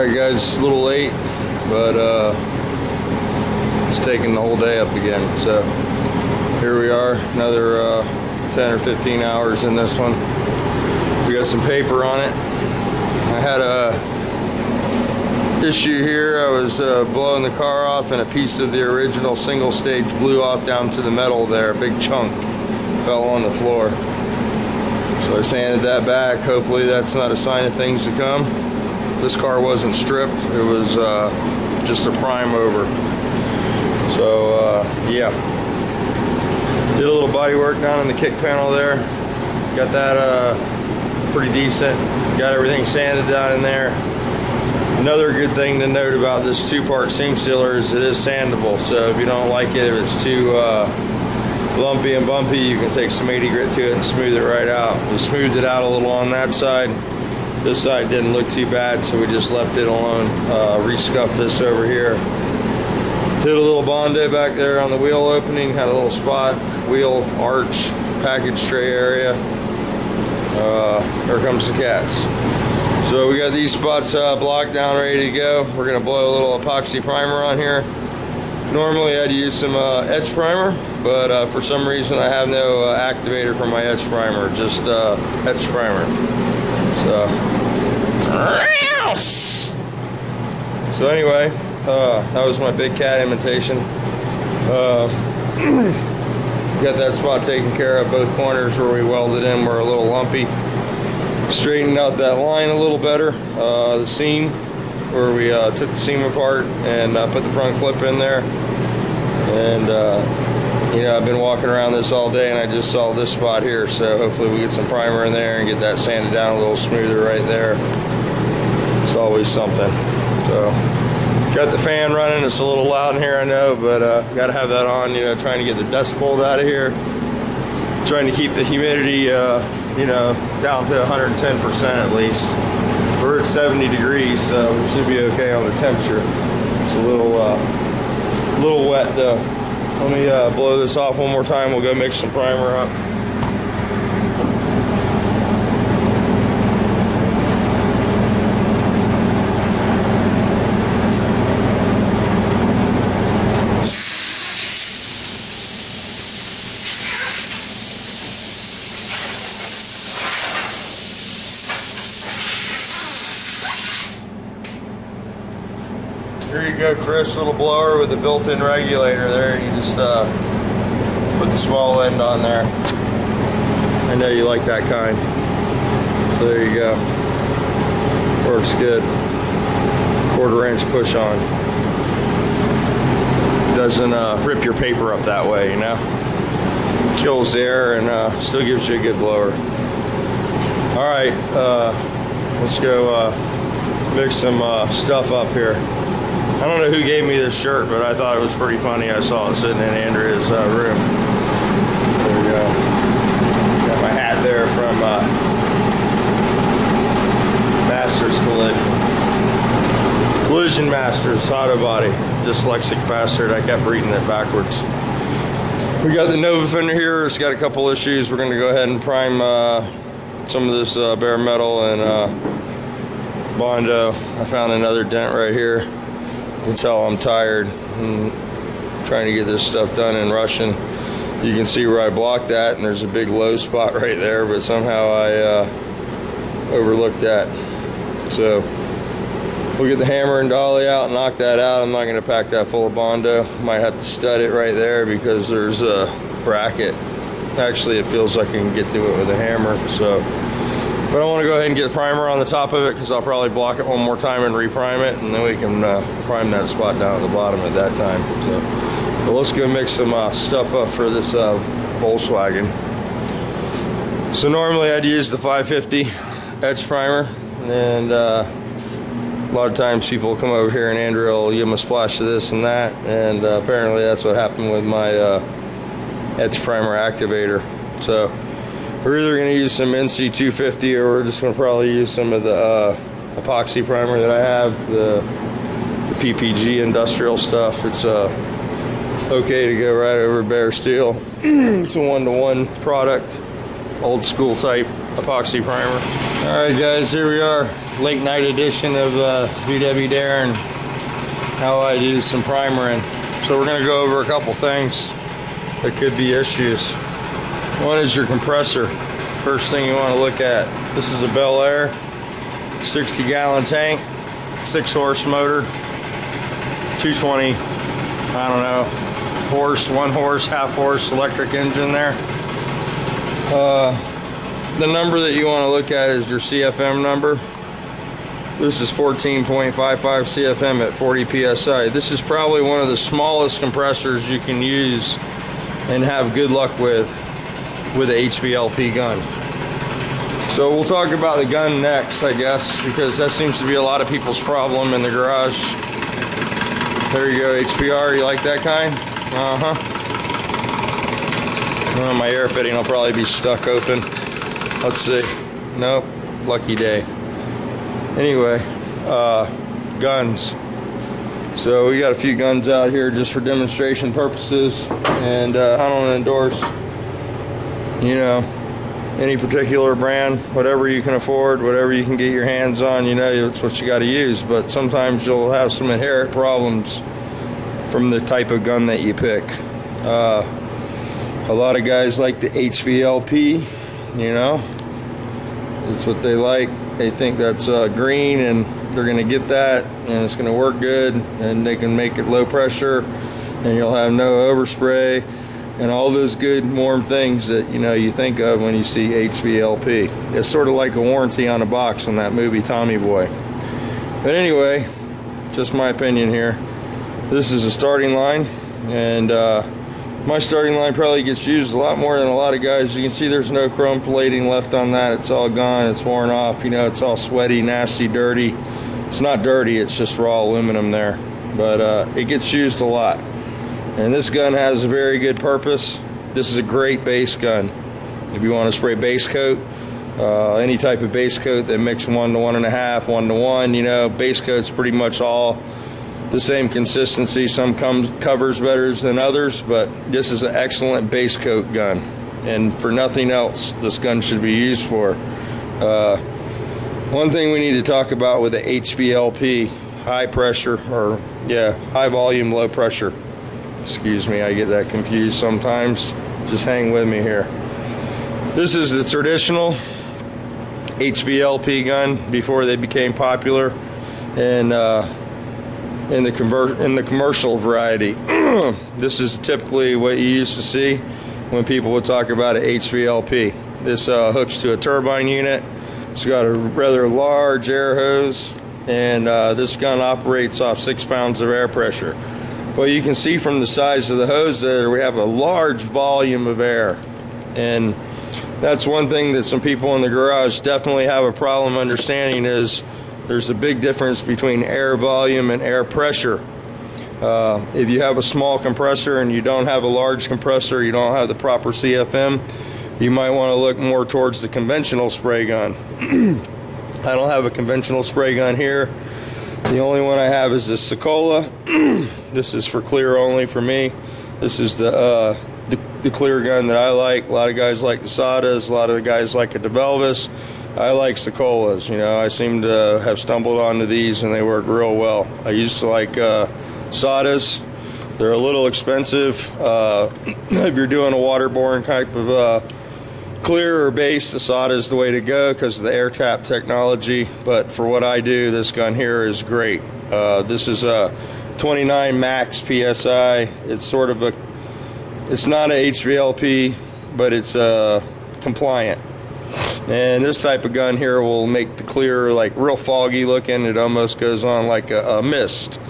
Alright guys, a little late, but it's taking the whole day up again. So here we are, another 10 or 15 hours in this one. We got some paper on it. I had a issue here. I was blowing the car off and a piece of the original single stage blew off down to the metal there. A big chunk fell on the floor. So I sanded that back. Hopefully that's not a sign of things to come. This car wasn't stripped. It was just a prime over. So yeah. Did a little body work down in the kick panel there. Got that pretty decent. Got everything sanded down in there. Another good thing to note about this two-part seam sealer is it is sandable. So if you don't like it, if it's too lumpy and bumpy, you can take some 80 grit to it and smooth it right out. We smoothed it out a little on that side. This side didn't look too bad, so we just left it alone. Rescuffed this over here. Did a little Bondo back there on the wheel opening. Had a little spot, wheel arch, package tray area. Here comes the cats. So we got these spots blocked down, ready to go. We're gonna blow a little epoxy primer on here. Normally I'd use some etch primer, but for some reason I have no activator for my etch primer, just etch primer. So anyway, that was my big cat imitation. Got that spot taken care of. Both corners where we welded in were a little lumpy. Straightened out that line a little better. The seam where we took the seam apart and put the front clip in there. And you know, I've been walking around this all day and I just saw this spot here, so hopefully we get some primer in there and get that sanded down a little smoother right there. It's always something. So got the fan running. It's a little loud in here, I know, but got to have that on, you know, trying to get the dust pulled out of here, trying to keep the humidity you know, down to 110% at least. We're at 70 degrees, so we should be okay on the temperature. It's a little wet though. Let me blow this off one more time. We'll go mix some primer up. Here you go, Chris, little blower with a built-in regulator there. You just put the small end on there. I know you like that kind. So there you go. Works good. 1/4 inch push on. Doesn't rip your paper up that way, you know. Kills the air and still gives you a good blower. All right, let's go mix some stuff up here. I don't know who gave me this shirt, but I thought it was pretty funny. I saw it sitting in Andrea's room. There we go. Got my hat there from Masters Collision Masters Auto Body. Dyslexic bastard. I kept reading it backwards. We got the Nova fender here. It's got a couple issues. We're going to go ahead and prime some of this bare metal and Bondo. I found another dent right here. You can tell I'm tired and trying to get this stuff done and rushing. You can see where I blocked that, and there's a big low spot right there, but somehow I overlooked that. So we'll get the hammer and dolly out and knock that out. I'm not going to pack that full of Bondo. Might have to stud it right there because there's a bracket. Actually, it feels like I can get to it with a hammer. So, but I want to go ahead and get a primer on the top of it because I'll probably block it one more time and reprime it, and then we can prime that spot down at the bottom at that time. So, but let's go mix some stuff up for this Volkswagen. So normally I'd use the 550 etch primer, and a lot of times people come over here and Andrew will give them a splash of this and that, and apparently that's what happened with my etch primer activator. So we're either going to use some NC250 or we're just going to probably use some of the epoxy primer that I have, the PPG industrial stuff. It's okay to go right over bare steel. It's a 1-to-1 product, old school type epoxy primer. Alright guys, here we are, late night edition of vwdarrin, how I do some primering. So we're going to go over a couple things that could be issues. One is your compressor. First thing you want to look at. This is a Bel Air 60-gallon tank, 6-horse motor, 220, I don't know, horse, 1 horse, half horse electric engine there. The number that you want to look at is your CFM number. This is 14.55 CFM at 40 PSI. This is probably one of the smallest compressors you can use and have good luck with a HVLP gun. So we'll talk about the gun next, I guess, because that seems to be a lot of people's problem in the garage. There you go, HPR, you like that kind? Well, my air fitting will probably be stuck open. Let's see. Nope, lucky day. Anyway, guns. So we got a few guns out here just for demonstration purposes, and I don't endorse, you know, any particular brand. Whatever you can afford, whatever you can get your hands on, you know, it's what you got to use. But sometimes you'll have some inherent problems from the type of gun that you pick. A lot of guys like the HVLP, you know, it's what they like. They think that's green and they're going to get that and it's going to work good, and they can make it low pressure and you'll have no overspray and all those good warm things that, you know, you think of when you see HVLP. It's sort of like a warranty on a box in that movie Tommy Boy. But anyway, just my opinion here. This is a starting line, and my starting line probably gets used a lot more than a lot of guys. You can see there's no chrome plating left on that. It's all gone, it's worn off, you know, it's all sweaty, nasty, dirty. It's not dirty, it's just raw aluminum there. But it gets used a lot. And this gun has a very good purpose. This is a great base gun. If you want to spray base coat, any type of base coat that mix 1 to 1.5, 1 to 1, you know, base coat's pretty much all the same consistency. Some covers better than others, but this is an excellent base coat gun, and for nothing else this gun should be used for. One thing we need to talk about with the HVLP, high pressure, or yeah, high volume, low pressure. Excuse me, I get that confused sometimes. Just hang with me here. This is the traditional HVLP gun before they became popular, and in the commercial variety. This is typically what you used to see when people would talk about an HVLP. This hooks to a turbine unit. It's got a rather large air hose, and this gun operates off 6 pounds of air pressure. But you can see from the size of the hose there, we have a large volume of air, and that's one thing that some people in the garage definitely have a problem understanding, is there's a big difference between air volume and air pressure. If you have a small compressor and you don't have a large compressor, you don't have the proper CFM, you might want to look more towards the conventional spray gun. I don't have a conventional spray gun here. The only one I have is this Sokola. This is for clear only for me. This is the clear gun that I like. A lot of guys like the Sadas, a lot of guys like the DeVelvis. I like Sokolas, you know. I seem to have stumbled onto these and they work real well. I used to like Sadas. They're a little expensive. If you're doing a waterborne type of clear or base, the Sada is the way to go because of the air tap technology. But for what I do, this gun here is great. This is a 29 max PSI. It's sort of it's not a HVLP, but it's compliant. And this type of gun here will make the clear like real foggy looking. It almost goes on like a mist.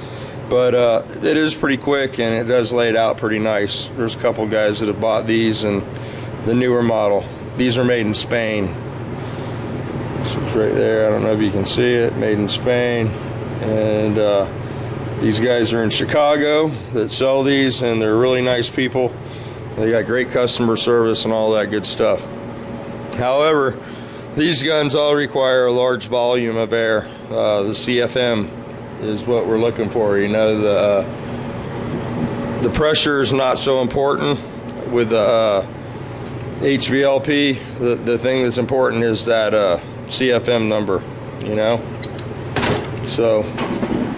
But it is pretty quick, and it does lay it out pretty nice. There's a couple guys that have bought these and the newer model. These are made in Spain. This is right there. I don't know if you can see it. Made in Spain. And these guys are in Chicago that sell these, and they're really nice people. They got great customer service and all that good stuff. However, these guns all require a large volume of air. The CFM is what we're looking for. You know, the pressure is not so important with the HVLP. The thing that's important is that CFM number, you know. So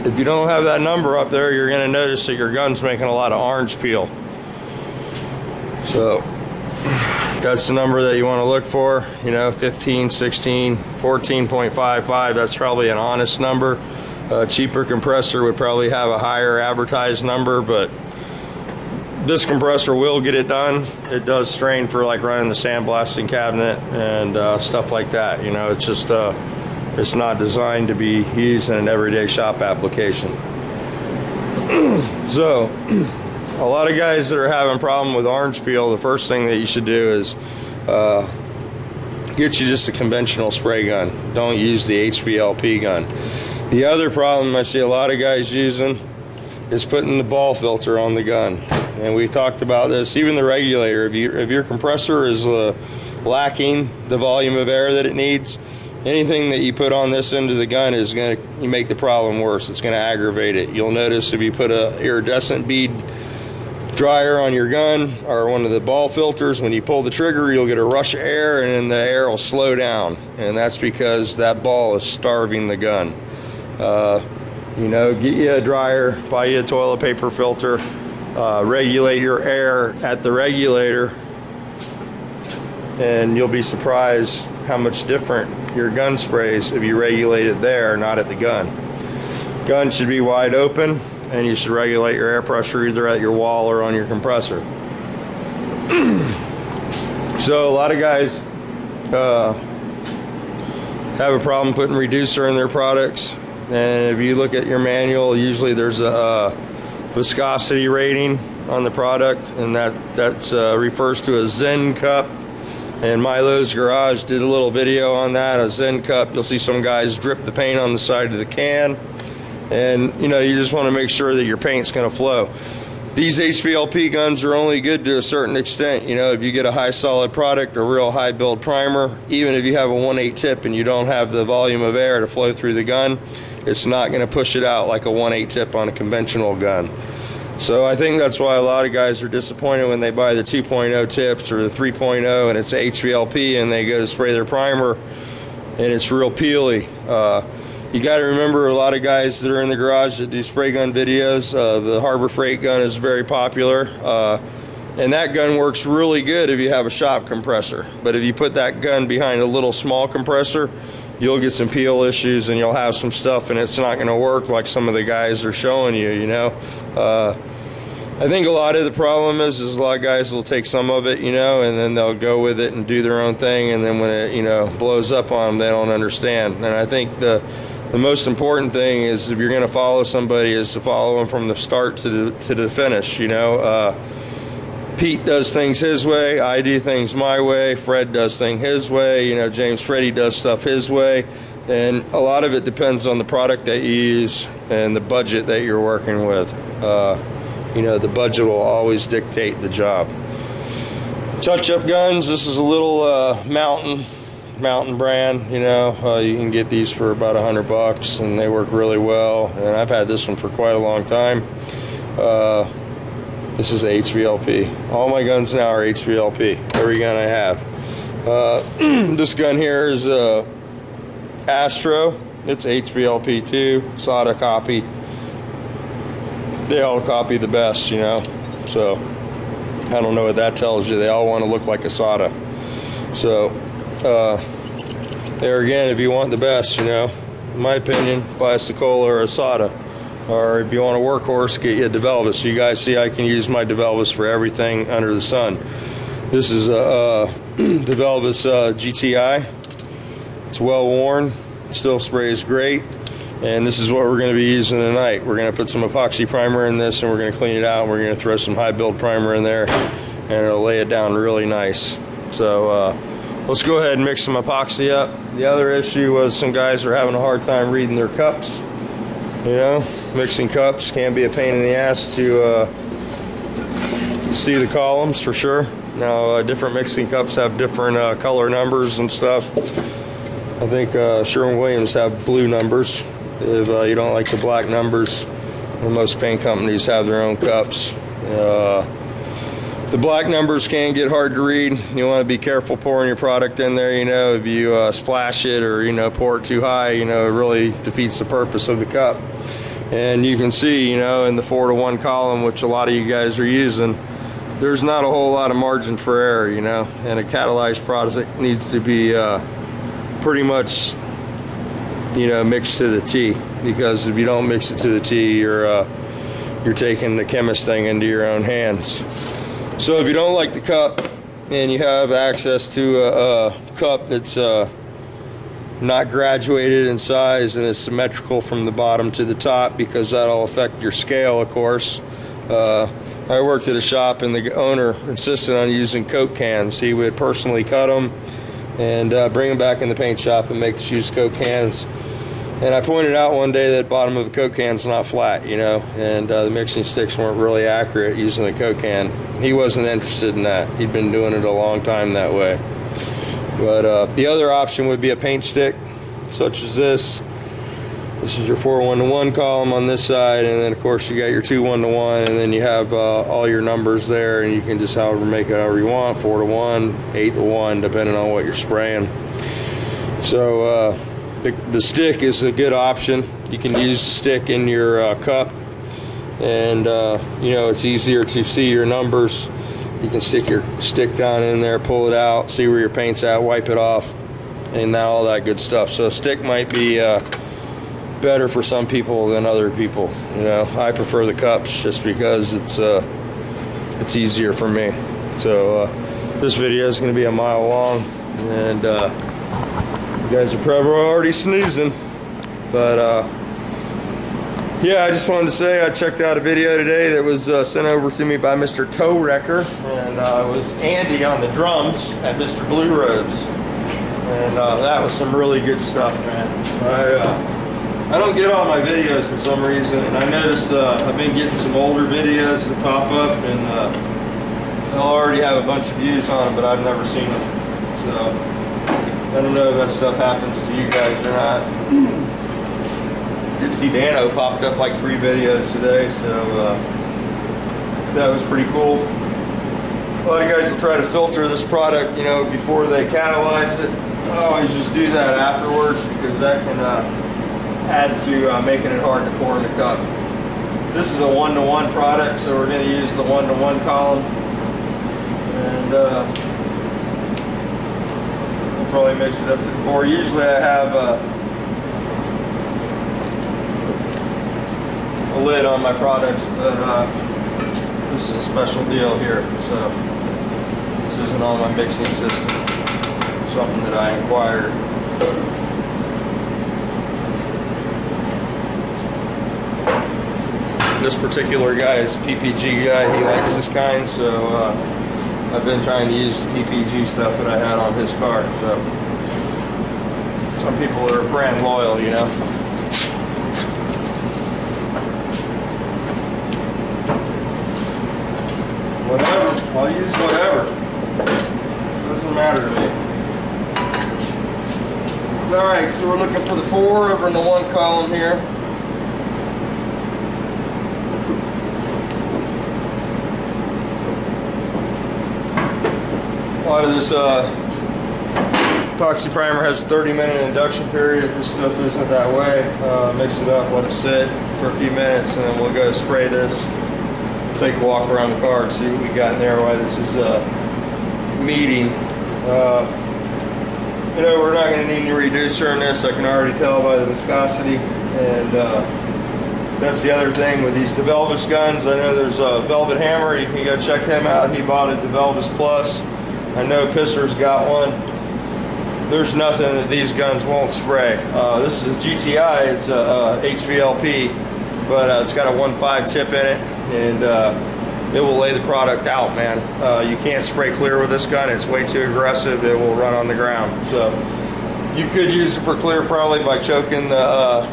if you don't have that number up there, you're going to notice that your gun's making a lot of orange peel. So that's the number that you want to look for, you know, 15, 16, 14.55. That's probably an honest number. A cheaper compressor would probably have a higher advertised number, but this compressor will get it done. It does strain for like running the sandblasting cabinet and stuff like that. You know, it's just it's not designed to be used in an everyday shop application. So a lot of guys that are having a problem with orange peel, the first thing that you should do is get you just a conventional spray gun. Don't use the HVLP gun. The other problem I see a lot of guys using is putting the ball filter on the gun. And we talked about this, even the regulator. If your compressor is lacking the volume of air that it needs, anything that you put on this end of the gun is going to make the problem worse. It's going to aggravate it. You'll notice if you put a iridescent bead dryer on your gun or one of the ball filters, when you pull the trigger, you'll get a rush of air and then the air will slow down. And that's because that ball is starving the gun. You know, get you a dryer, buy you a toilet paper filter, regulate your air at the regulator, and you'll be surprised how much different your gun sprays if you regulate it there, not at the gun. Gun should be wide open, and you should regulate your air pressure either at your wall or on your compressor. So a lot of guys have a problem putting reducer in their products. And if you look at your manual, usually there's a viscosity rating on the product, and that refers to a Zen cup. And Milo's Garage did a little video on that, a Zen cup. You'll see some guys drip the paint on the side of the can, and you know, you just want to make sure that your paint's going to flow. These HVLP guns are only good to a certain extent. You know, if you get a high solid product, a real high build primer, even if you have a 1/8 tip and you don't have the volume of air to flow through the gun, it's not going to push it out like a 1/8 tip on a conventional gun. So I think that's why a lot of guys are disappointed when they buy the 2.0 tips or the 3.0 and it's HVLP and they go to spray their primer and it's real peely. You got to remember, a lot of guys that are in the garage that do spray gun videos, the Harbor Freight gun is very popular, and that gun works really good if you have a shop compressor. But if you put that gun behind a little small compressor, you'll get some peel issues and you'll have some stuff, and it's not going to work like some of the guys are showing you, you know. I think a lot of the problem is a lot of guys will take some of it, you know, and then they'll go with it and do their own thing, and then when it, you know, blows up on them, they don't understand. And I think the most important thing is, if you're going to follow somebody, is to follow them from the start to the finish, you know. Pete does things his way, I do things my way, Fred does things his way, you know, James Freddy does stuff his way, and a lot of it depends on the product that you use and the budget that you're working with. You know, the budget will always dictate the job. Touch-up guns, this is a little mountain brand, you know. You can get these for about $100 and they work really well, and I've had this one for quite a long time. This is HVLP. All my guns now are HVLP, every gun I have. This gun here is Astro. It's HVLP too, SATA copy. They all copy the best, you know. So I don't know what that tells you. They all want to look like a SATA. So there again, if you want the best, you know, in my opinion, buy a Secola or a SATA. Or if you want a workhorse, get you a DeVelvis. So you guys see I can use my DeVelvis for everything under the sun. This is a DeVelvis GTI. It's well worn, still sprays great. And this is what we're going to be using tonight. We're going to put some epoxy primer in this, and we're going to clean it out, and we're going to throw some high build primer in there, and it'll lay it down really nice. So let's go ahead and mix some epoxy up. The other issue was some guys are having a hard time reading their cups. You know, mixing cups can be a pain in the ass to see the columns for sure. Now, different mixing cups have different color numbers and stuff. I think Sherwin-Williams have blue numbers. If you don't like the black numbers, most paint companies have their own cups. The black numbers can get hard to read. You want to be careful pouring your product in there. You know, if you splash it or, you know, pour it too high, you know, it really defeats the purpose of the cup. And you can see, you know, in the 4-to-1 column, which a lot of you guys are using, there's not a whole lot of margin for error, you know. And a catalyzed product needs to be pretty much, you know, mixed to the T. Because if you don't mix it to the T, you're taking the chemist thing into your own hands. So if you don't like the cup and you have access to a cup that's not graduated in size and is symmetrical from the bottom to the top, because that'll affect your scale, of course. I worked at a shop and the owner insisted on using Coke cans. He would personally cut them and bring them back in the paint shop and make us use Coke cans. And I pointed out one day that the bottom of the Coke can's not flat, you know, and the mixing sticks weren't really accurate using the Coke can. He wasn't interested in that. He'd been doing it a long time that way. But the other option would be a paint stick, such as this. This is your 4-1-to-1 column on this side, and then of course you got your 2-1-to-1, and then you have all your numbers there, and you can just make it however you want, 4-to-1, 8-to-1, depending on what you're spraying. So the stick is a good option. You can use the stick in your cup, and you know, it's easier to see your numbers. You can stick your stick down in there, pull it out, see where your paint's at, wipe it off, and now all that good stuff. So a stick might be better for some people than other people. You know, I prefer the cups just because it's easier for me. So this video is going to be a mile long, and you guys are probably already snoozing, but yeah, I just wanted to say I checked out a video today that was sent over to me by Mr. Toe Wrecker, and it was Andy on the drums at Mr. Blue Roads, and that was some really good stuff, man. I don't get all my videos for some reason, and I noticed I've been getting some older videos that pop up, and they'll already have a bunch of views on them, but I've never seen them. So I don't know if that stuff happens to you guys or not. I did see Dano popped up like 3 videos today, so that was pretty cool. A lot of guys will try to filter this product, you know, before they catalyze it. I always just do that afterwards, because that can add to making it hard to pour in the cup. This is a 1-to-1 product, so we're going to use the 1-to-1 column, and we'll probably mix it up to the 4. Usually I have a lid on my products, but this is a special deal here, so this isn't on my mixing system. Something that I inquired. This particular guy is a PPG guy. He likes this kind, so I've been trying to use the PPG stuff that I had on his car. So some people are brand loyal, you know. Whatever, I'll use whatever. Doesn't matter to me. Alright, so we're looking for the 4 over in the 1 column here. A lot of this epoxy primer has a 30-minute induction period. This stuff isn't that way. Mix it up, let it sit for a few minutes, and then we'll go spray this. Take a walk around the car and see what we got in there while this is meeting. You know, we're not going to need any reducer in this. I can already tell by the viscosity, and that's the other thing with these DeVelvis guns. I know there's a Velvet Hammer. You can go check him out. He bought a DeVelvis Plus. I know Pisser's got one. There's nothing that these guns won't spray. This is a GTI. It's a HVLP, but it's got a 1.5 tip in it, and it will lay the product out, man. You can't spray clear with this gun. It's way too aggressive. It will run on the ground. So you could use it for clear probably by choking the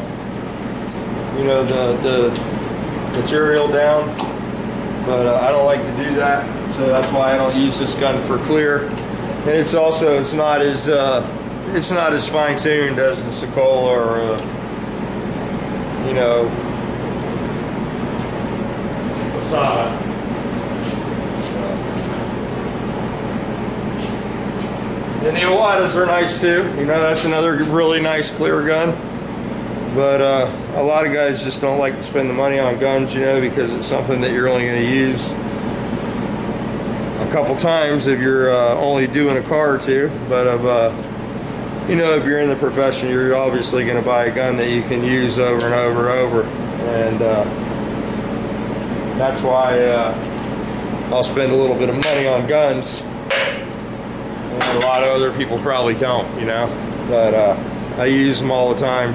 you know, the material down, but I don't like to do that, so that's why I don't use this gun for clear. And it's also it's not as fine-tuned as the Sokola or you know, Asada. And the Iwatas are nice too. You know, that's another really nice clear gun. But a lot of guys just don't like to spend the money on guns, you know, because it's something that you're only going to use a couple times if you're only doing a car or two. But you know, if you're in the profession, you're obviously going to buy a gun that you can use over and over and over. And that's why I'll spend a little bit of money on guns. And a lot of other people probably don't, you know. But I use them all the time.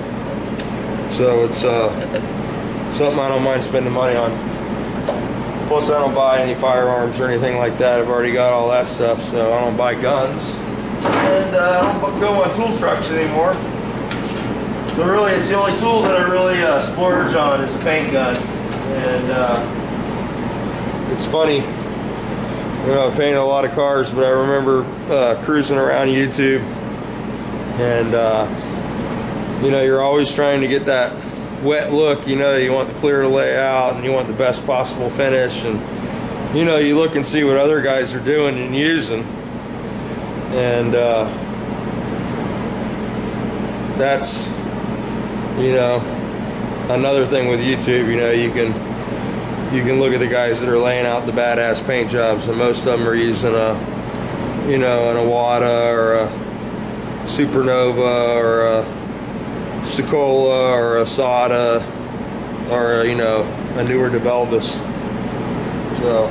So it's something I don't mind spending money on. Plus, I don't buy any firearms or anything like that. I've already got all that stuff, so I don't buy guns. And I don't go on tool trucks anymore. So really, it's the only tool that I really splurge on is a paint gun. And it's funny, you know, I've painted a lot of cars, but I remember cruising around YouTube, and you know, you're always trying to get that wet look. You know, you want the clear layout and you want the best possible finish, and you know, you look and see what other guys are doing and using, and that's, you know, another thing with YouTube. You know, you can look at the guys that are laying out the badass paint jobs, and most of them are using a, you know, an Iwata or a Supernova or a Secola or a Sada or a, you know, a newer DeVelvis. So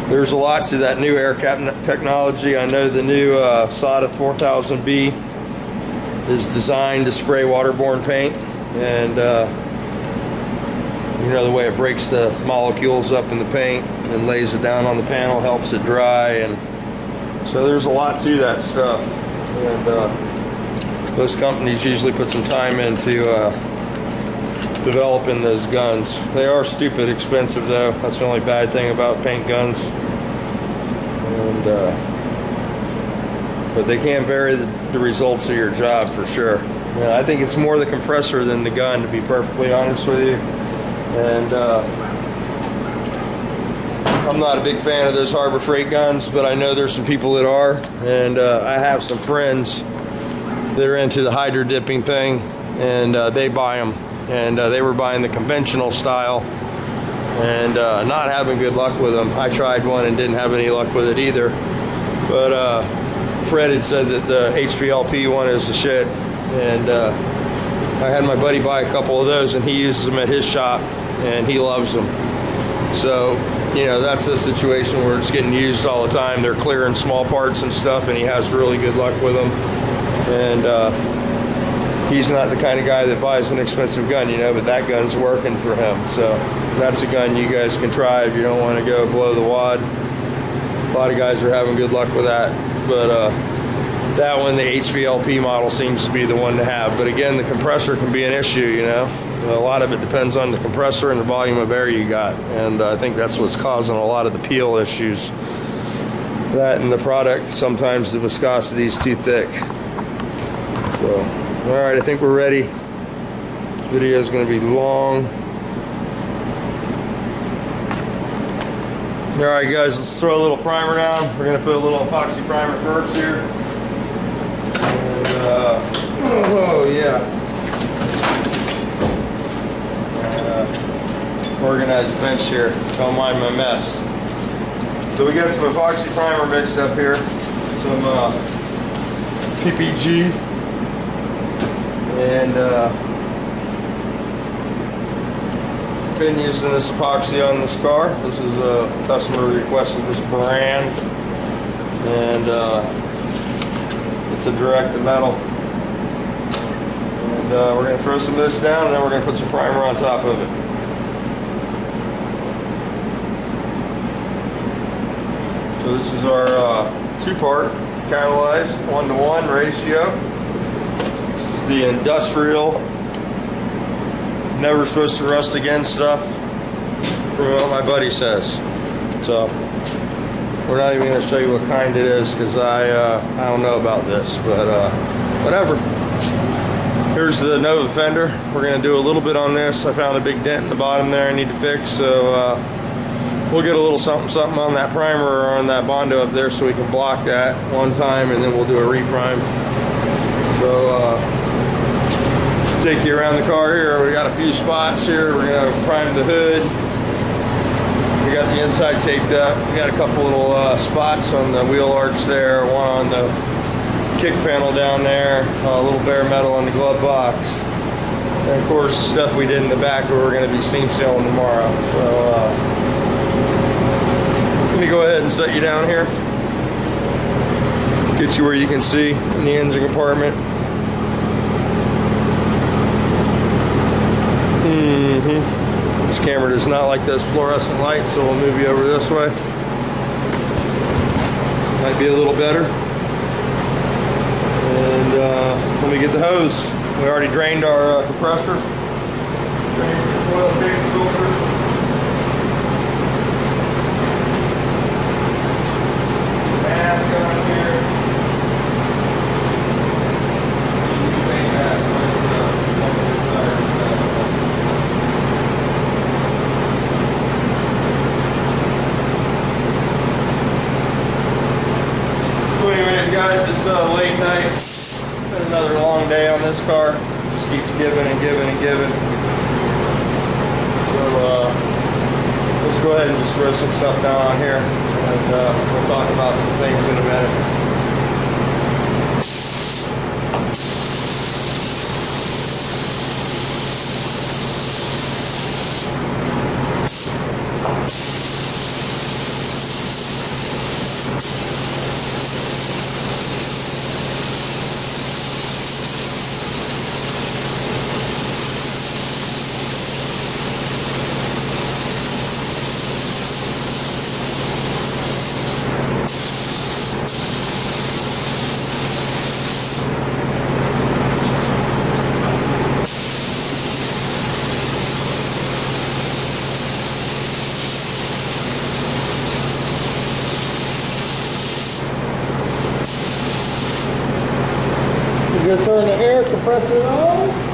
there's a lot to that new air cap technology. I know the new Sada 4000B is designed to spray waterborne paint, and you know, the way it breaks the molecules up in the paint and lays it down on the panel helps it dry, and so there's a lot to that stuff. And those companies usually put some time into developing those guns. They are stupid expensive though. That's the only bad thing about paint guns. And but they can vary the results of your job for sure. Yeah, I think it's more the compressor than the gun, to be perfectly honest with you. And I'm not a big fan of those Harbor Freight guns, but I know there's some people that are, and I have some friends that are into the hydro dipping thing, and they buy them, and they were buying the conventional style and not having good luck with them. I tried one and didn't have any luck with it either, but Fred had said that the HVLP one is the shit, and I had my buddy buy a couple of those, and he uses them at his shop and he loves them. So, you know, that's a situation where it's getting used all the time. They're clearing small parts and stuff, and he has really good luck with them. And he's not the kind of guy that buys an expensive gun, you know, but that gun's working for him. So that's a gun you guys can try if you don't want to go blow the wad. A lot of guys are having good luck with that. But that one, the HVLP model, seems to be the one to have. But again, the compressor can be an issue, you know. A lot of it depends on the compressor and the volume of air you got. And I think that's what's causing a lot of the peel issues. That and the product, sometimes the viscosity is too thick. So, all right, I think we're ready. This video is going to be long. All right, guys, let's throw a little primer down. We're going to put a little epoxy primer first here. And, oh yeah. Organized bench here. Don't mind my mess. So we got some epoxy primer mixed up here. Some PPG. And been using this epoxy on this car. This is a customer requested this brand, and it's a direct to metal. And we're going to throw some of this down, and then we're going to put some primer on top of it. So this is our two-part catalyzed 1-to-1 ratio. This is the industrial, never supposed to rust again stuff, from what my buddy says. So we're not even going to show you what kind it is, because I don't know about this, but whatever. Here's the Nova fender. We're going to do a little bit on this. I found a big dent in the bottom there I need to fix, so we'll get a little something on that primer or on that Bondo up there so we can block that one time, and then we'll do a reprime. So take you around the car here. We got a few spots here. We're gonna prime the hood. We got the inside taped up. We got a couple little spots on the wheel arch there, one on the kick panel down there, a little bare metal on the glove box, and of course the stuff we did in the back where we're going to be seam sealing tomorrow. So let me go ahead and set you down here, get you where you can see in the engine compartment. This camera does not like those fluorescent lights, so we'll move you over this way. Might be a little better. And let me get the hose. We already drained our compressor. Drained the oil tank filter. Mask on here. So anyway, guys, it's late night. Been another long day on this car. Just keeps giving and giving and giving. So let's go ahead and just throw some stuff down on here, and we'll talk about some things in a minute. We're gonna turn the air compressor on.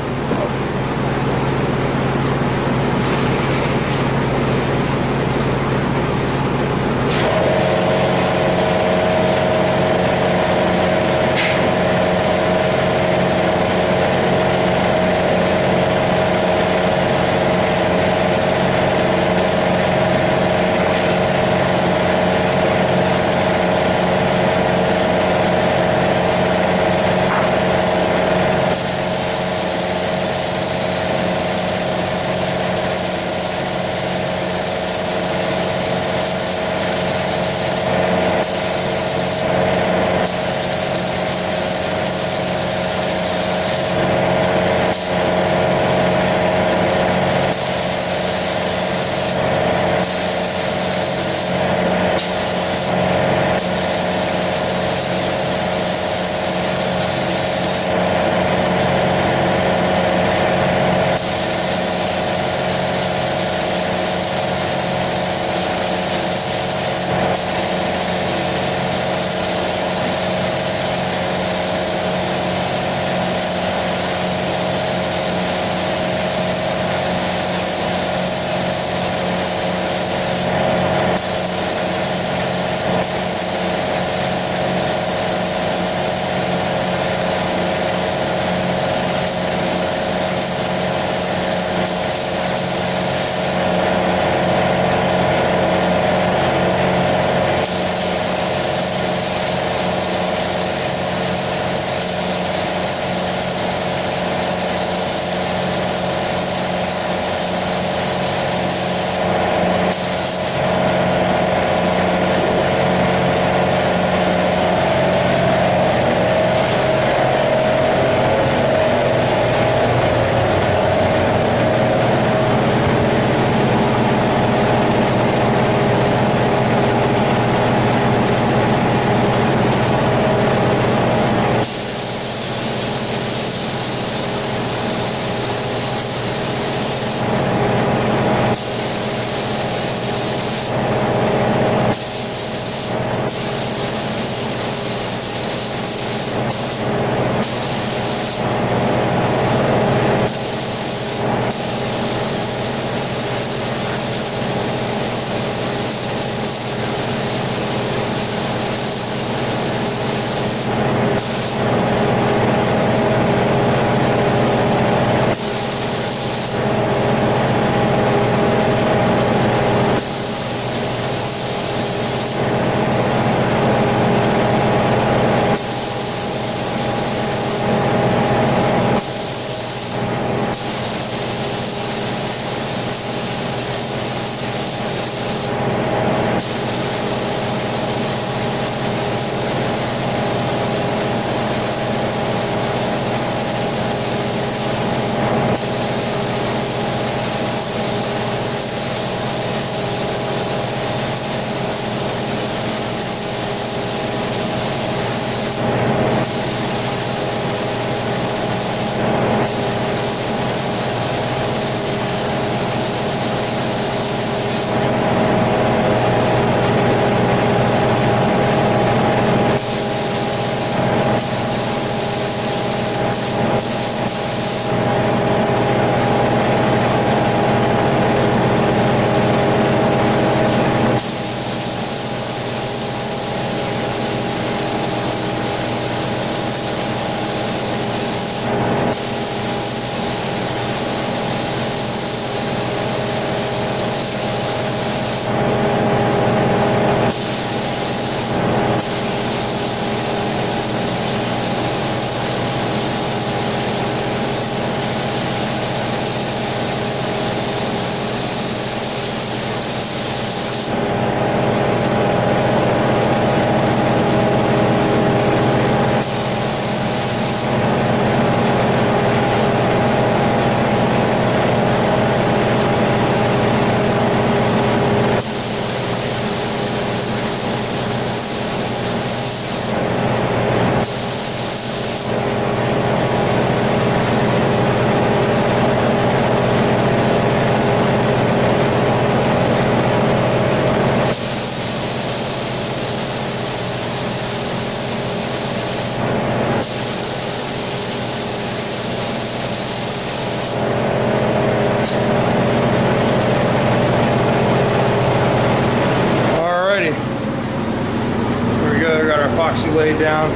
laid down.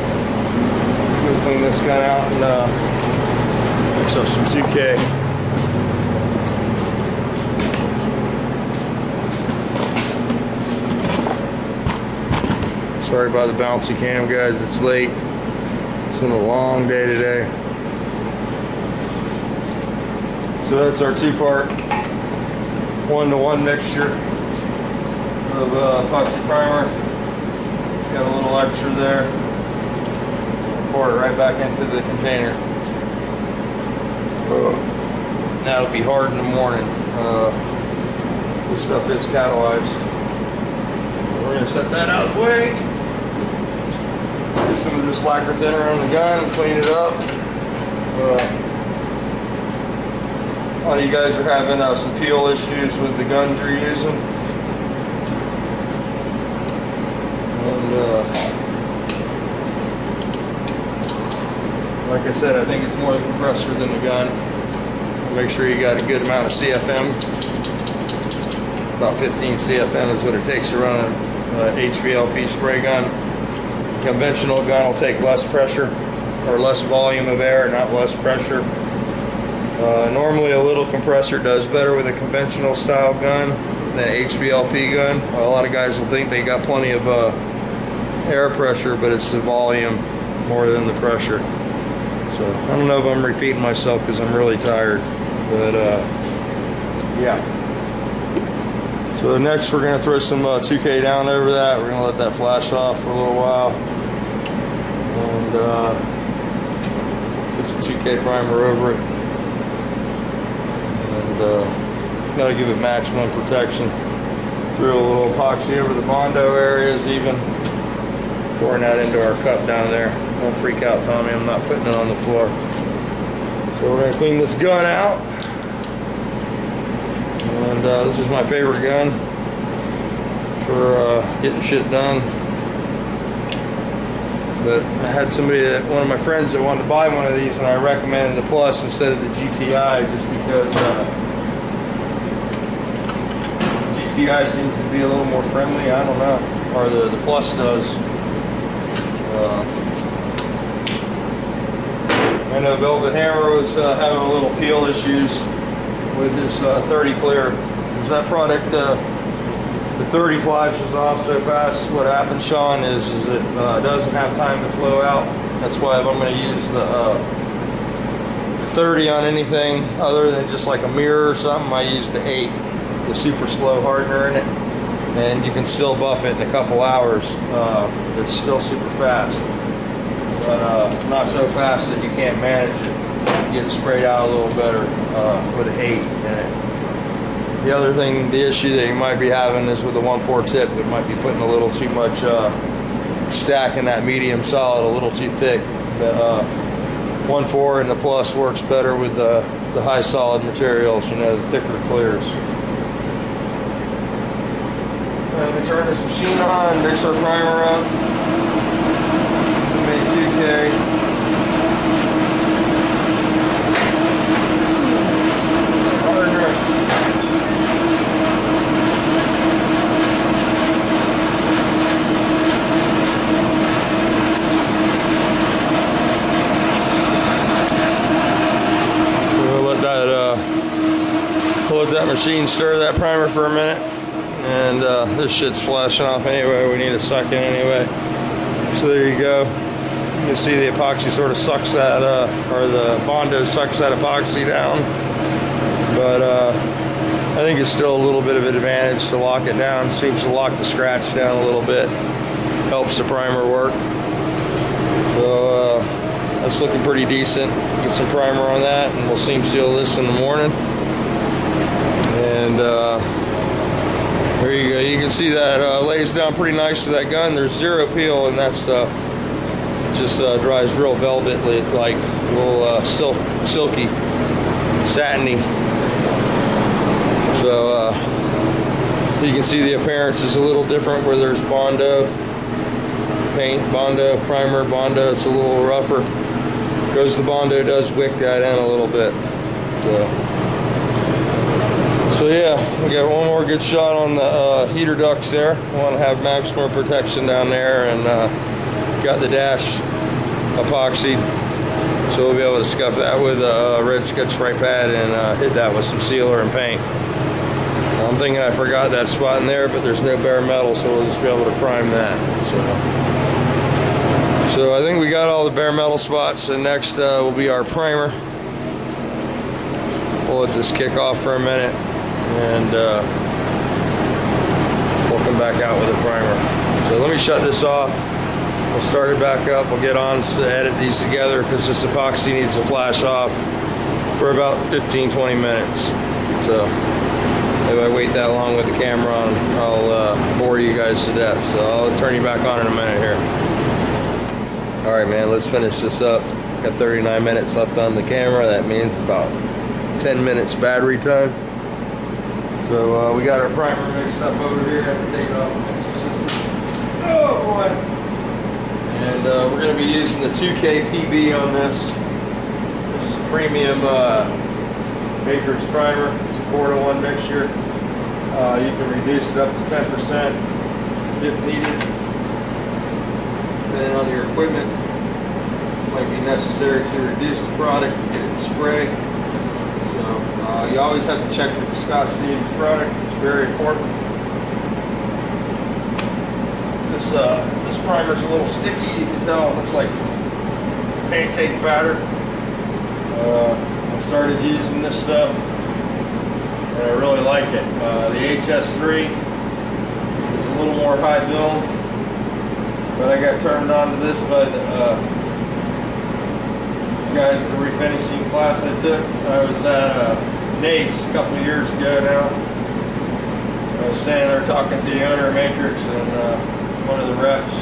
We'll clean this gun out and mix up some 2K. Sorry about the bouncy cam, guys. It's late. It's been a long day today. So that's our two-part 1-to-1 mixture of epoxy primer. Got a little extra there. Pour it right back into the container. That'll be hard in the morning. This stuff is catalyzed. We're going to set that out of the way. Get some of this lacquer thinner on the gun and clean it up. A lot of you guys are having some peel issues with the guns you're using. And like I said, I think it's more the compressor than the gun. Make sure you got a good amount of CFM. About 15 CFM is what it takes to run an HVLP spray gun. Conventional gun will take less pressure or less volume of air, not less pressure. Normally a little compressor does better with a conventional style gun than an HVLP gun. A lot of guys will think they got plenty of air pressure, but it's the volume more than the pressure. So I don't know if I'm repeating myself because I'm really tired, but yeah. So next we're going to throw some 2K down over that. We're going to let that flash off for a little while. And put some 2K primer over it. And got to give it maximum protection. Threw a little epoxy over the Bondo areas even. Pouring that into our cup down there. Don't freak out, Tommy, I'm not putting it on the floor. So we're going to clean this gun out. And this is my favorite gun for getting shit done. But I had one of my friends that wanted to buy one of these, and I recommended the Plus instead of the GTI just because GTI seems to be a little more friendly. I don't know, or the Plus does. I know Velvet Hammer was having a little peel issues with this 30 clear. Because that product, the 30 flashes off so fast. What happens, Sean, is it doesn't have time to flow out. That's why if I'm going to use the 30 on anything other than just like a mirror or something, I use the 8, the super slow hardener in it. And you can still buff it in a couple hours. It's still super fast. But not so fast that you can't manage it. You get it sprayed out a little better with an 8 in it. The other thing, the issue that you might be having is with the 1/4 tip, it might be putting a little too much stack in that medium solid, a little too thick. The 1/4 and the Plus works better with the high solid materials, you know, the thicker clears. Let me turn this machine on, mix our primer up. Make 2K. We'll let that machine stir that primer for a minute. And this shit's flashing off anyway. We need a second anyway. So there you go. You can see the epoxy sort of sucks that, or the Bondo sucks that epoxy down. But I think it's still a little bit of an advantage to lock it down. Seems to lock the scratch down a little bit. Helps the primer work. So that's looking pretty decent. Get some primer on that, and we'll seam seal this in the morning. And there you go. You can see that lays down pretty nice to that gun. There's zero peel in that stuff. It just dries real velvet-like, a little silky, satiny. So you can see the appearance is a little different where there's Bondo paint, Bondo primer, Bondo. It's a little rougher because the Bondo does wick that in a little bit. So yeah, we got one more good shot on the heater ducts there. We want to have maximum protection down there and Got the dash epoxied, so we'll be able to scuff that with a red sketch spray pad and hit that with some sealer and paint. I'm thinking I forgot that spot in there, but there's no bare metal, so we'll just be able to prime that. So I think we got all the bare metal spots, and next will be our primer. We'll let this kick off for a minute, and we'll come back out with a primer. So let me shut this off. We'll start it back up. We'll get on to edit these together because this epoxy needs to flash off for about 15-20 minutes. So if I wait that long with the camera on, I'll bore you guys to death. So I'll turn you back on in a minute here. All right, man, let's finish this up. Got 39 minutes left on the camera. That means about 10 minutes battery time. So we got our primer mixed up over here. I have to take it off the mixer system. Oh boy! And we're going to be using the 2K PB on this. This is a premium matrix primer. It's a 4-to-1 mixture. You can reduce it up to 10% if needed. Depending on your equipment, it might be necessary to reduce the product and get it to spray. So you always have to check the viscosity of the product. It's very important. This primer's a little sticky. You can tell it looks like pancake batter. I started using this stuff, and I really like it. The HS3 is a little more high build, but I got turned on to this by the guys at the refinishing class I took. I was at NACE a couple of years ago now. I was standing there talking to the owner of Matrix and one of the reps,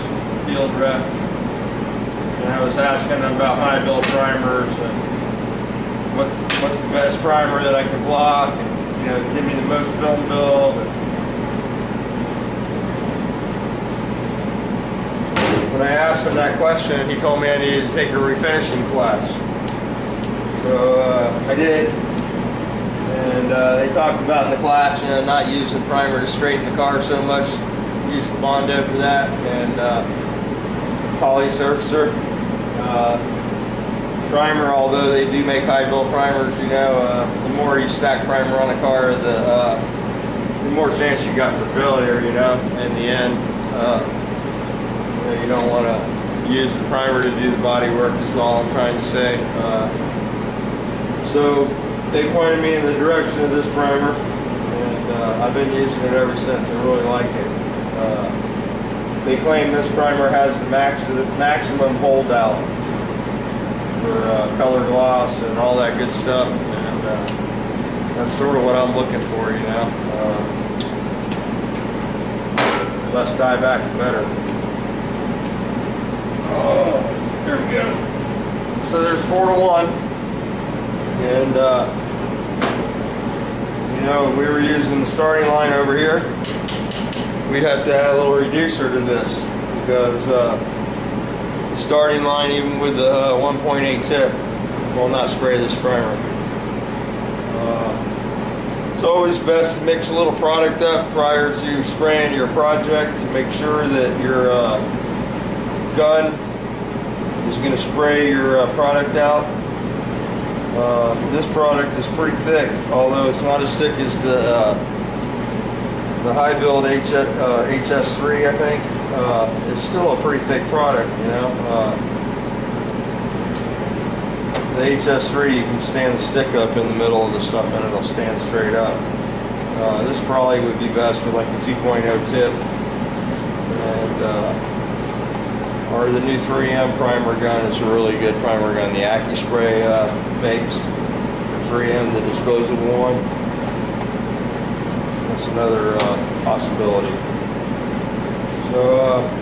field rep, and I was asking them about high build primers and what's the best primer that I can block, and give me the most film build. When I asked him that question, he told me I needed to take a refinishing class. So I did, and they talked about in the class, not using primer to straighten the car so much. Use the Bondo for that, and poly surfacer. Primer, although they do make high build primers, the more you stack primer on a car, the more chance you got for failure. In the end, you don't want to use the primer to do the body work. Is all I'm trying to say. So they pointed me in the direction of this primer, and I've been using it ever since. I really like it. They claim this primer has the maximum holdout for color gloss and all that good stuff, and that's sort of what I'm looking for. Less dieback, the better. Oh, there we go. So there's 4-to-1, and we were using the starting line over here. We'd have to add a little reducer to this because the starting line, even with the 1.8 tip, will not spray this primer. It's always best to mix a little product up prior to spraying your project to make sure that your gun is going to spray your product out. This product is pretty thick, although it's not as thick as the high build HS3, I think. It's still a pretty thick product, The HS3, you can stand the stick up in the middle of the stuff and it'll stand straight up. This probably would be best with like a 2.0 tip. And or the new 3M primer gun is a really good primer gun. The AccuSpray makes the 3M, the disposable one. That's another possibility. So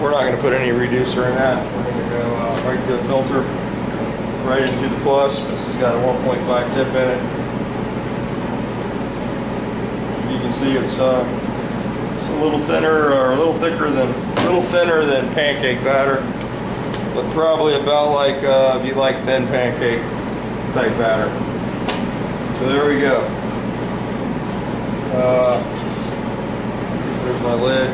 we're not going to put any reducer in that. We're going to go right to the filter, right into the plus. This has got a 1.5 tip in it. You can see it's a little thinner, or a little thinner than pancake batter, but probably about like if you like thin pancake type batter. So there we go. There's my lid.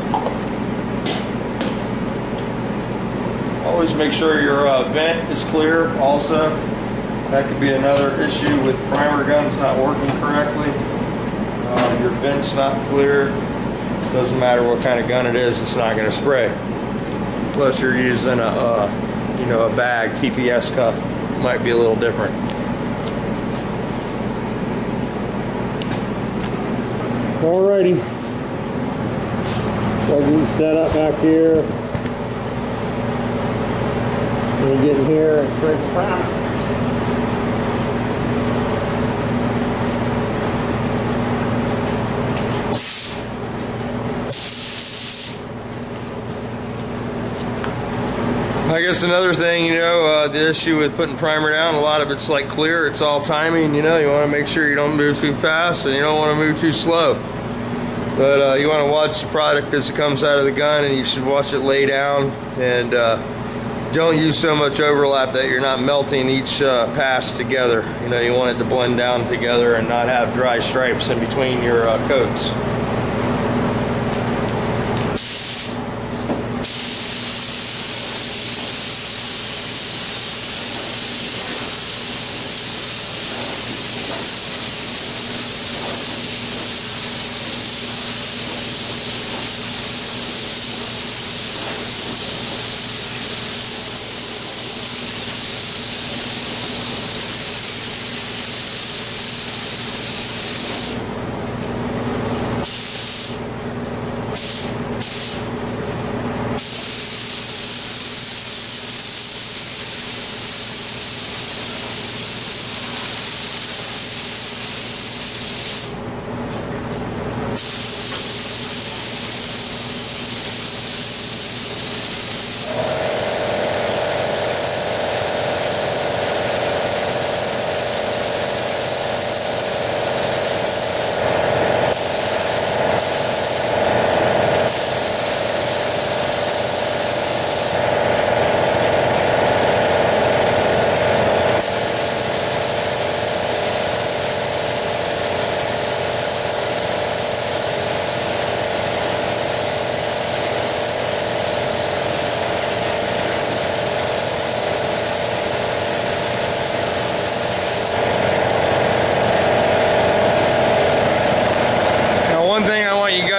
Always make sure your vent is clear also. That could be another issue with primer guns not working correctly. Your vent's not clear. Doesn't matter what kind of gun it is, it's not going to spray. Plus you're using a bag, PPS cup. Might be a little different. Alrighty. Plug set up back here. And get in here and spray the primer. I guess another thing, the issue with putting primer down, a lot of it's like clear, it's all timing, you want to make sure you don't move too fast and you don't want to move too slow. But you want to watch the product as it comes out of the gun, and you should watch it lay down, and don't use so much overlap that you're not melting each pass together. You want it to blend down together and not have dry stripes in between your coats.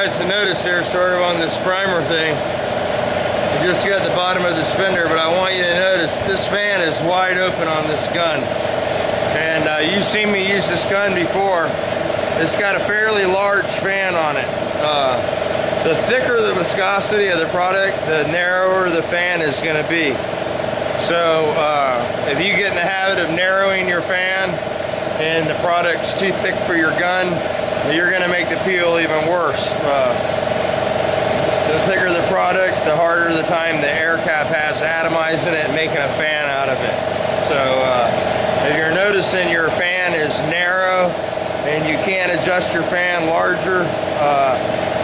To notice here, sort of on this primer thing, you just got the bottom of this fender, but I want you to notice this fan is wide open on this gun, and you've seen me use this gun before. It's got a fairly large fan on it. The thicker the viscosity of the product, the narrower the fan is going to be. So if you get in the habit of narrowing your fan and the product's too thick for your gun, you're going to make the peel even worse. The thicker the product, the harder the time the air cap has atomizing it and making a fan out of it. So if you're noticing your fan is narrow and you can't adjust your fan larger,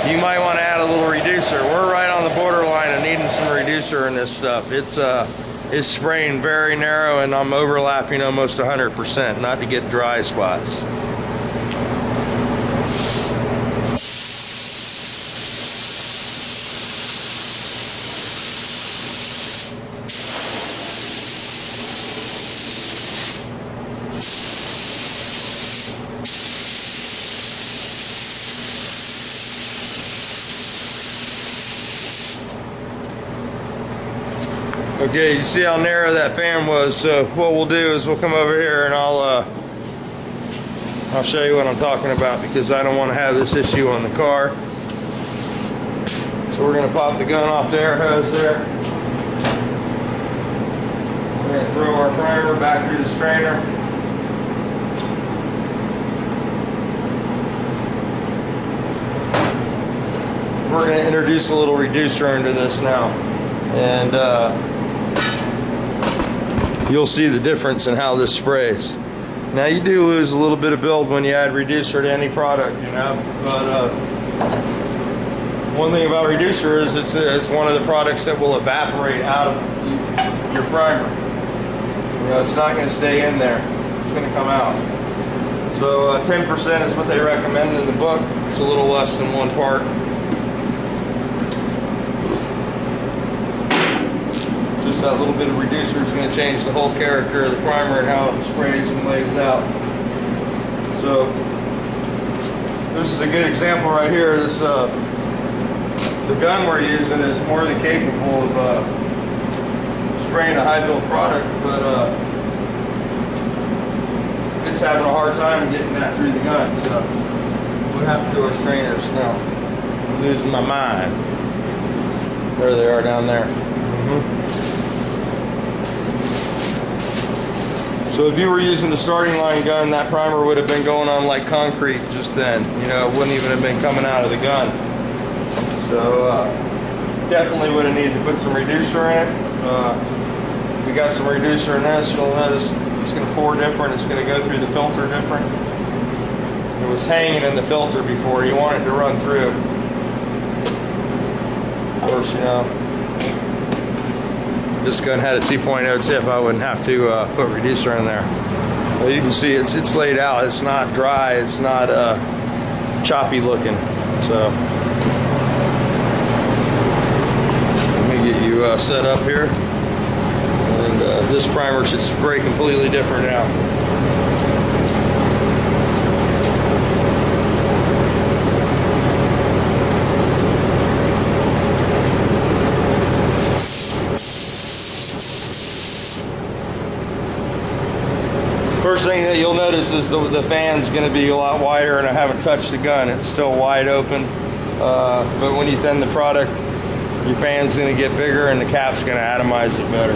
you might want to add a little reducer. We're right on the borderline of needing some reducer in this stuff. It's spraying very narrow, and I'm overlapping almost 100%, not to get dry spots. Okay, you see how narrow that fan was. So what we'll do is we'll come over here and I'll show you what I'm talking about, because I don't want to have this issue on the car. So we're going to pop the gun off the air hose there. We're going to throw our primer back through the strainer. We're going to introduce a little reducer into this now, and you'll see the difference in how this sprays. Now you do lose a little bit of build when you add reducer to any product, but one thing about reducer is it's one of the products that will evaporate out of your primer. It's not going to stay in there. It's going to come out. So 10% is what they recommend in the book. It's a little less than 1 part. Just that little bit of reducer is going to change the whole character of the primer and how it sprays and lays out. So this is a good example right here. This the gun we're using is more than capable of spraying a high build product, but it's having a hard time getting that through the gun. So what happened to our strainers now? I'm losing my mind. There they are down there. So if you were using the starting line gun, that primer would have been going on like concrete just then. You know, it wouldn't even have been coming out of the gun. So definitely would have needed to put some reducer in it. We got some reducer in this. You'll notice it's going to pour different. It's going to go through the filter different. It was hanging in the filter before. You want it to run through. Of course, you know, this gun had a 2.0 tip. I wouldn't have to put reducer in there. Well, you can see it's laid out. It's not dry. It's not choppy looking. So let me get you set up here. And this primer should spray completely different now. First thing that you'll notice is the fan's going to be a lot wider, and I haven't touched the gun. It's still wide open. But when you thin the product, your fan's going to get bigger and the cap's going to atomize it better.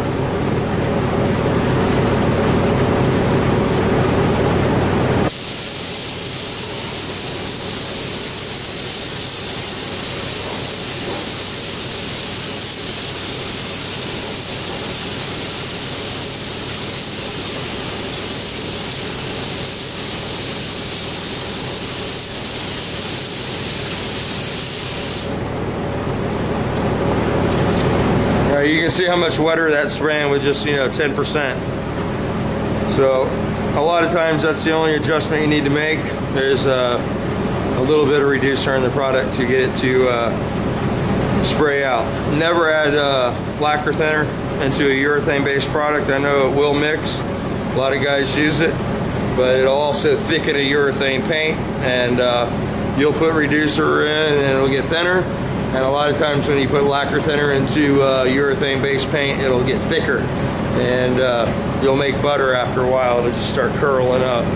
You can see how much wetter that's spraying with just, you know, 10%. So a lot of times that's the only adjustment you need to make. There's a little bit of reducer in the product to get it to spray out. Never add lacquer thinner into a urethane based product. I know it will mix. A lot of guys use it, but it'll also thicken a urethane paint, and you'll put reducer in and it'll get thinner. And a lot of times when you put lacquer thinner into urethane-based paint, it'll get thicker, and you'll make butter after a while. It'll just start curling up.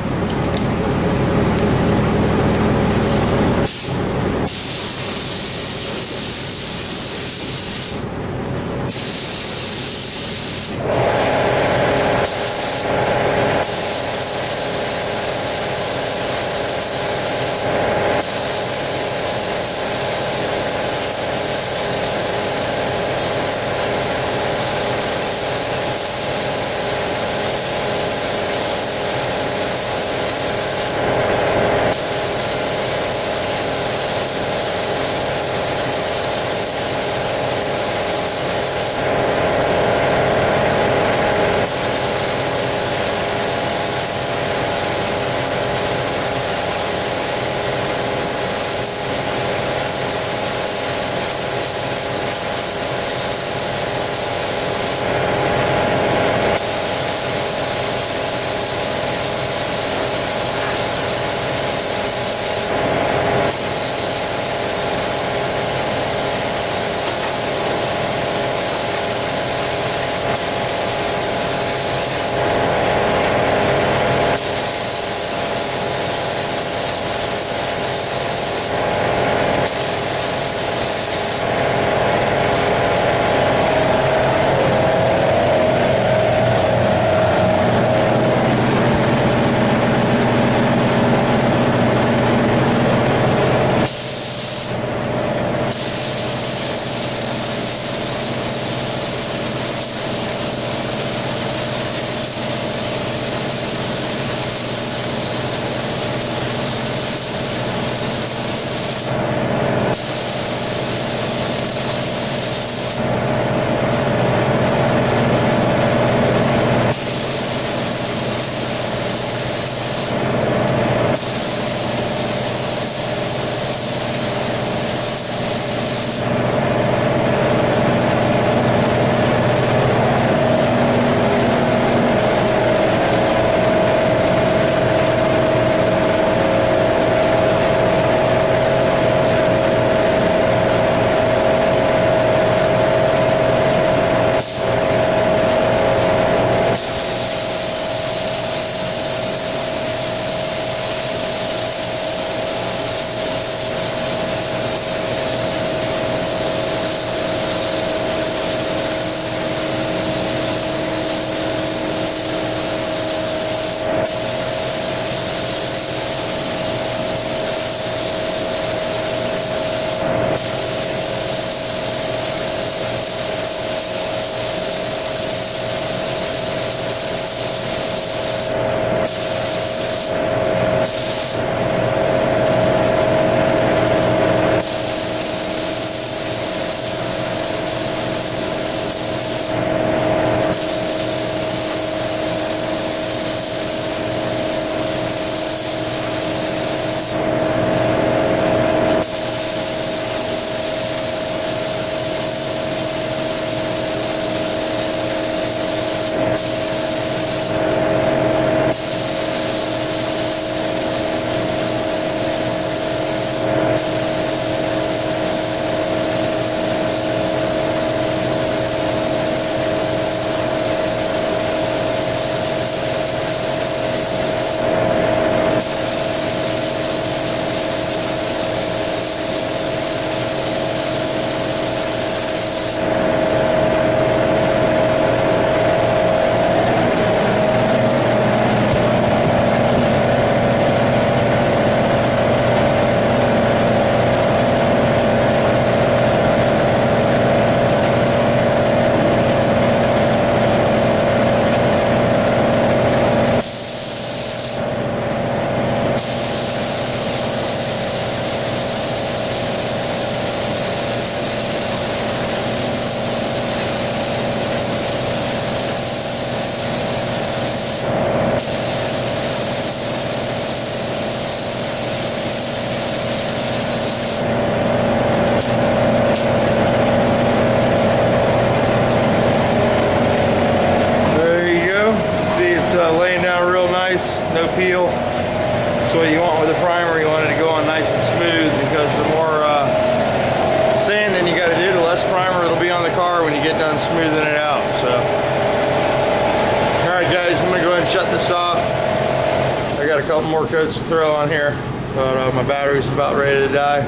more coats to throw on here, but my battery's about ready to die.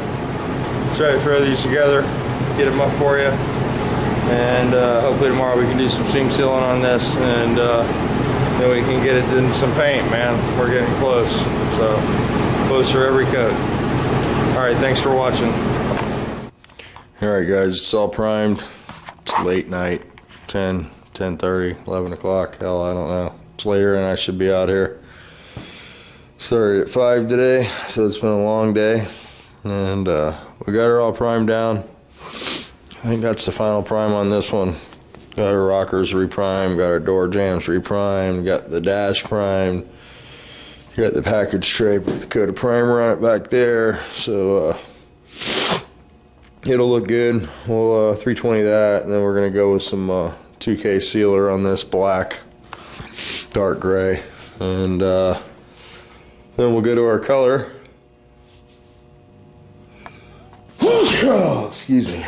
Try to throw these together, get them up for you, and hopefully tomorrow we can do some seam sealing on this, and then we can get it in some paint, man. We're getting close, so closer every coat. Alright, thanks for watching. Alright guys, it's all primed. It's late night, 10:30, 11 o'clock, hell I don't know. It's later and I should be out here. Started at 5 today, so it's been a long day. And we got her all primed down. I think that's the final prime on this one. Got our rockers reprimed, got our door jambs reprimed, got the dash primed, got the package tray with the coat of primer on it back there. So it'll look good. We'll 320 that, and then we're gonna go with some 2K sealer on this black, dark gray, and then we'll go to our color. Oh, excuse me.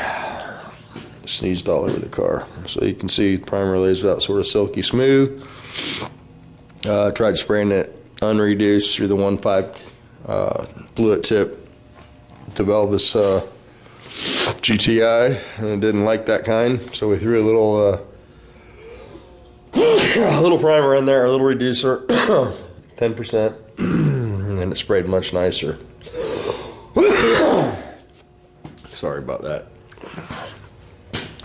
Sneezed all over the car. So you can see the primer lays out sort of silky smooth. Tried spraying it unreduced through the 1.5 fluid tip to Velvis GTI, and it didn't like that kind, so we threw a little primer in there, a little reducer, 10%, and it sprayed much nicer. Sorry about that.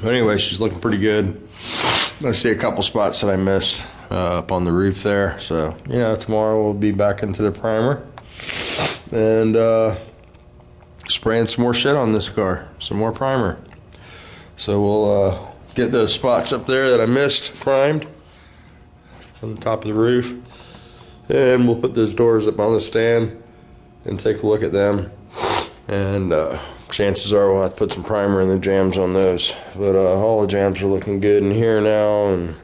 But anyway, she's looking pretty good. I see a couple spots that I missed up on the roof there. So, you know, tomorrow we'll be back into the primer and spraying some more shit on this car, some more primer. So we'll get those spots up there that I missed primed on the top of the roof, and we'll put those doors up on the stand and take a look at them. And chances are we'll have to put some primer in the jambs on those. But all the jambs are looking good in here now, and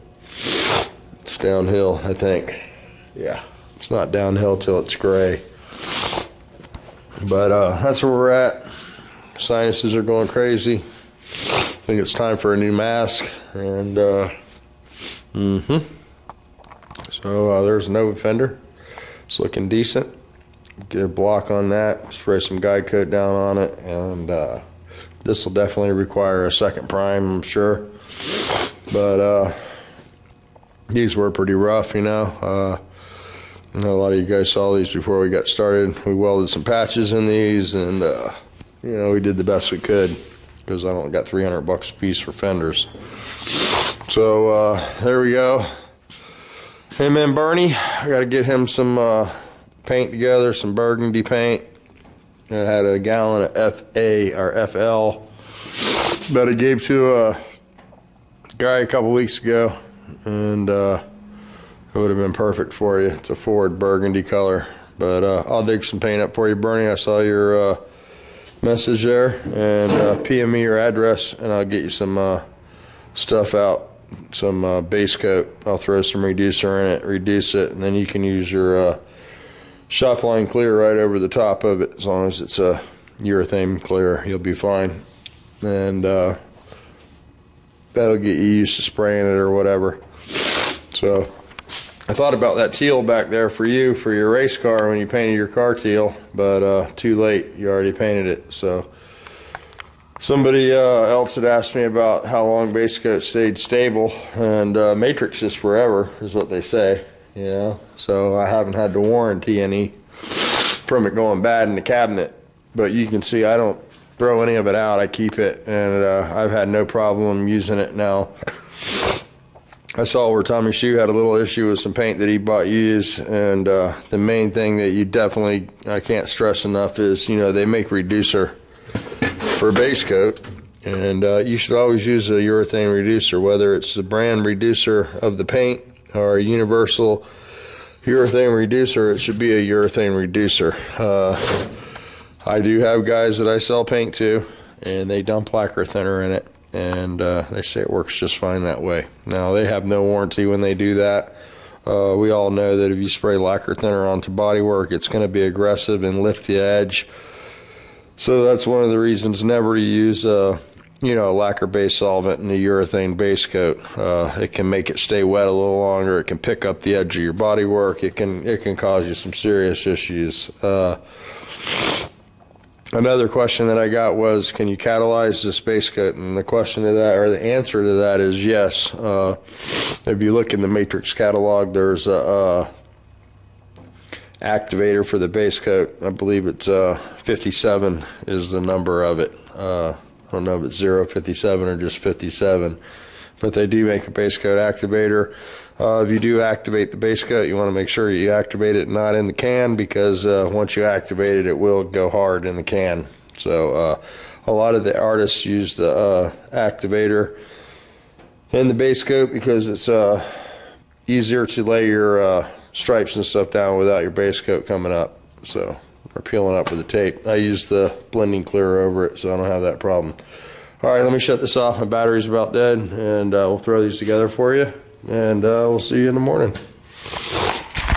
it's downhill, I think. Yeah, it's not downhill till it's gray. But that's where we're at. Sinuses are going crazy. I think it's time for a new mask. And so there's a Nova fender. It's looking decent. Get a block on that, spray some guide coat down on it, and this will definitely require a second prime, I'm sure. But these were pretty rough, you know. I know a lot of you guys saw these before we got started. We welded some patches in these, and you know, we did the best we could because I don't got $300 a piece for fenders. So there we go. Him and Bernie, I got to get him some paint together, some burgundy paint. I had a gallon of FA or FL that I gave to a guy a couple weeks ago, and it would have been perfect for you. It's a Ford burgundy color, but I'll dig some paint up for you, Bernie. I saw your message there, and PM me your address, and I'll get you some stuff out, some base coat. I'll throw some reducer in it, reduce it, and then you can use your shop line clear right over the top of it. As long as it's a urethane clear, you'll be fine, and that'll get you used to spraying it or whatever. So I thought about that teal back there for you for your race car when you painted your car teal, but too late, you already painted it. So somebody else had asked me about how long base coat stayed stable, and matrix is forever is what they say. You know, so I haven't had to warranty any from it going bad in the cabinet, but you can see I don't throw any of it out. I keep it, and I've had no problem using it now. I saw where Tommy Shoe had a little issue with some paint that he bought used, and the main thing that you definitely, I can't stress enough, is, you know, they make reducer for base coat, and you should always use a urethane reducer, whether it's the brand reducer of the paint or a universal urethane reducer. It should be a urethane reducer. I do have guys that I sell paint to, and they dump lacquer thinner in it, and they say it works just fine that way. Now, they have no warranty when they do that. We all know that if you spray lacquer thinner onto bodywork, it's going to be aggressive and lift the edge. So that's one of the reasons never to use you know, a lacquer-based solvent and a urethane base coat. It can make it stay wet a little longer. It can pick up the edge of your bodywork. It can cause you some serious issues. Another question that I got was, can you catalyze this base coat? And the question to that, or the answer to that, is yes. If you look in the Matrix catalog, there's a activator for the base coat. I believe it's 57 is the number of it. I don't know if it's 057 or just 57, but they do make a base coat activator. If you do activate the base coat, you want to make sure you activate it not in the can, because once you activate it, it will go hard in the can. So a lot of the artists use the activator in the base coat because it's easier to lay your stripes and stuff down without your base coat coming up, so, or peeling up with the tape. I use the blending clear over it, so I don't have that problem. All right, let me shut this off. My battery's about dead, and we'll throw these together for you, and we'll see you in the morning.